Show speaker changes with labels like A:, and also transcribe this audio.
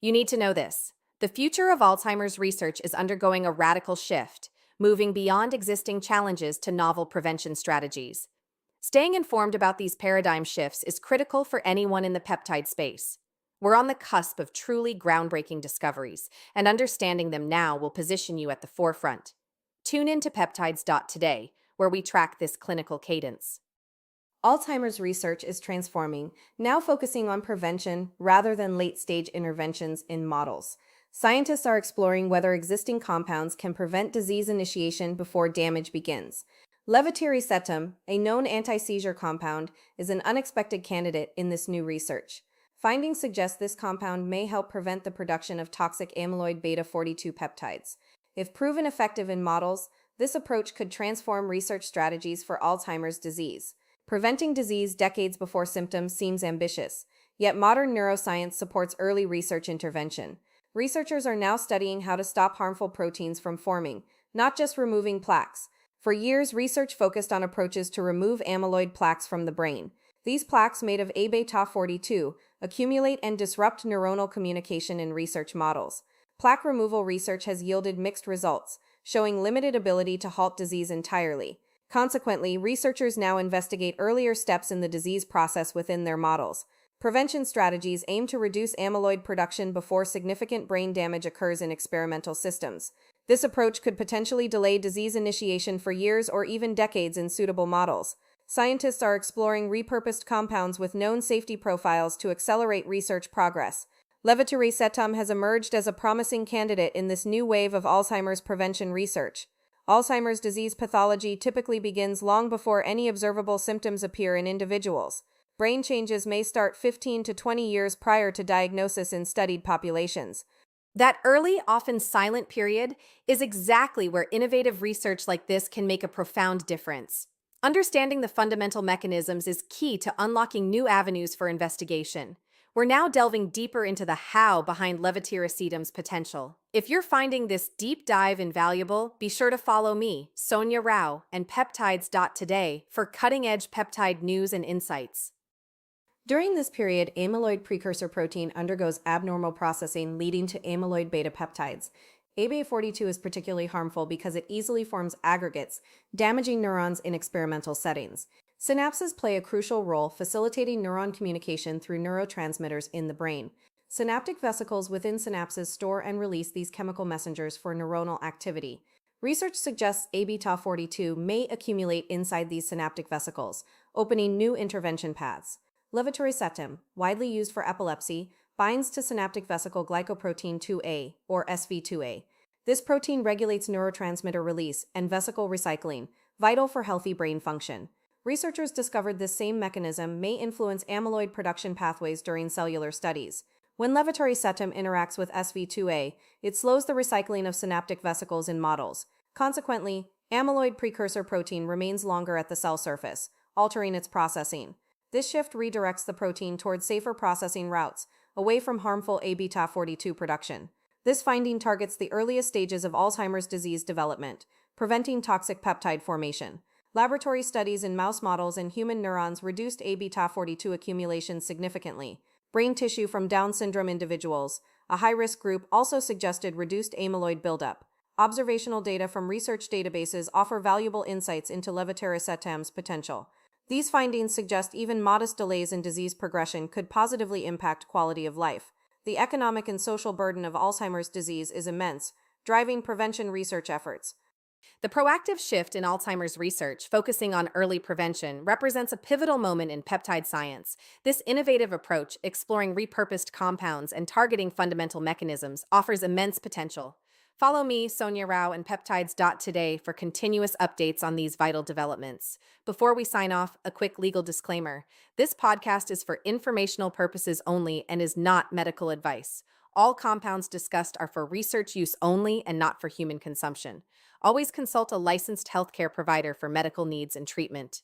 A: You need to know this. The future of Alzheimer's research is undergoing a radical shift, moving beyond existing challenges to novel prevention strategies. Staying informed about these paradigm shifts is critical for anyone in the peptide space. We're on the cusp of truly groundbreaking discoveries, and understanding them now will position you at the forefront. Tune in to peptides.today, where we track this clinical cadence.
B: Alzheimer's research is transforming, now focusing on prevention rather than late-stage interventions in models. Scientists are exploring whether existing compounds can prevent disease initiation before damage begins. Levetiracetam, a known anti-seizure compound, is an unexpected candidate in this new research. Findings suggest this compound may help prevent the production of toxic amyloid beta 42 peptides. If proven effective in models, this approach could transform research strategies for Alzheimer's disease. Preventing disease decades before symptoms seems ambitious, yet modern neuroscience supports early research intervention. Researchers are now studying how to stop harmful proteins from forming, not just removing plaques. For years, research focused on approaches to remove amyloid plaques from the brain. These plaques, made of A-beta 42, accumulate and disrupt neuronal communication in research models. Plaque removal research has yielded mixed results, showing limited ability to halt disease entirely. Consequently, researchers now investigate earlier steps in the disease process within their models. Prevention strategies aim to reduce amyloid production before significant brain damage occurs in experimental systems. This approach could potentially delay disease initiation for years or even decades in suitable models. Scientists are exploring repurposed compounds with known safety profiles to accelerate research progress. Levetiracetam has emerged as a promising candidate in this new wave of Alzheimer's prevention research. Alzheimer's disease pathology typically begins long before any observable symptoms appear in individuals. Brain changes may start 15 to 20 years prior to diagnosis in studied populations.
A: That early, often silent period is exactly where innovative research like this can make a profound difference. Understanding the fundamental mechanisms is key to unlocking new avenues for investigation. We're now delving deeper into the how behind levetiracetam's potential. If you're finding this deep dive invaluable, be sure to follow me, Sonia Rao, and peptides.today for cutting-edge peptide news and insights.
B: During this period, amyloid precursor protein undergoes abnormal processing, leading to amyloid beta peptides. A-beta 42 is particularly harmful because it easily forms aggregates, damaging neurons in experimental settings. Synapses play a crucial role, facilitating neuron communication through neurotransmitters in the brain. Synaptic vesicles within synapses store and release these chemical messengers for neuronal activity. Research suggests A-beta 42 may accumulate inside these synaptic vesicles, opening new intervention paths. Levetiracetam, widely used for epilepsy, binds to synaptic vesicle glycoprotein 2A, or SV2A. This protein regulates neurotransmitter release and vesicle recycling, vital for healthy brain function. Researchers discovered this same mechanism may influence amyloid production pathways during cellular studies. When levetiracetam interacts with SV2A, it slows the recycling of synaptic vesicles in models. Consequently, amyloid precursor protein remains longer at the cell surface, altering its processing. This shift redirects the protein towards safer processing routes, away from harmful A-beta 42 production. This finding targets the earliest stages of Alzheimer's disease development, preventing toxic peptide formation. Laboratory studies in mouse models and human neurons reduced A-beta 42 accumulation significantly. Brain tissue from Down syndrome individuals, a high-risk group, also suggested reduced amyloid buildup. Observational data from research databases offer valuable insights into levetiracetam's potential. These findings suggest even modest delays in disease progression could positively impact quality of life. The economic and social burden of Alzheimer's disease is immense, driving prevention research efforts.
A: The proactive shift in Alzheimer's research, focusing on early prevention, represents a pivotal moment in peptide science. This innovative approach, exploring repurposed compounds and targeting fundamental mechanisms, offers immense potential. Follow me, Sonia Rao, and peptides.today for continuous updates on these vital developments. Before we sign off, a quick legal disclaimer. This podcast is for informational purposes only and is not medical advice. All compounds discussed are for research use only and not for human consumption. Always consult a licensed healthcare provider for medical needs and treatment.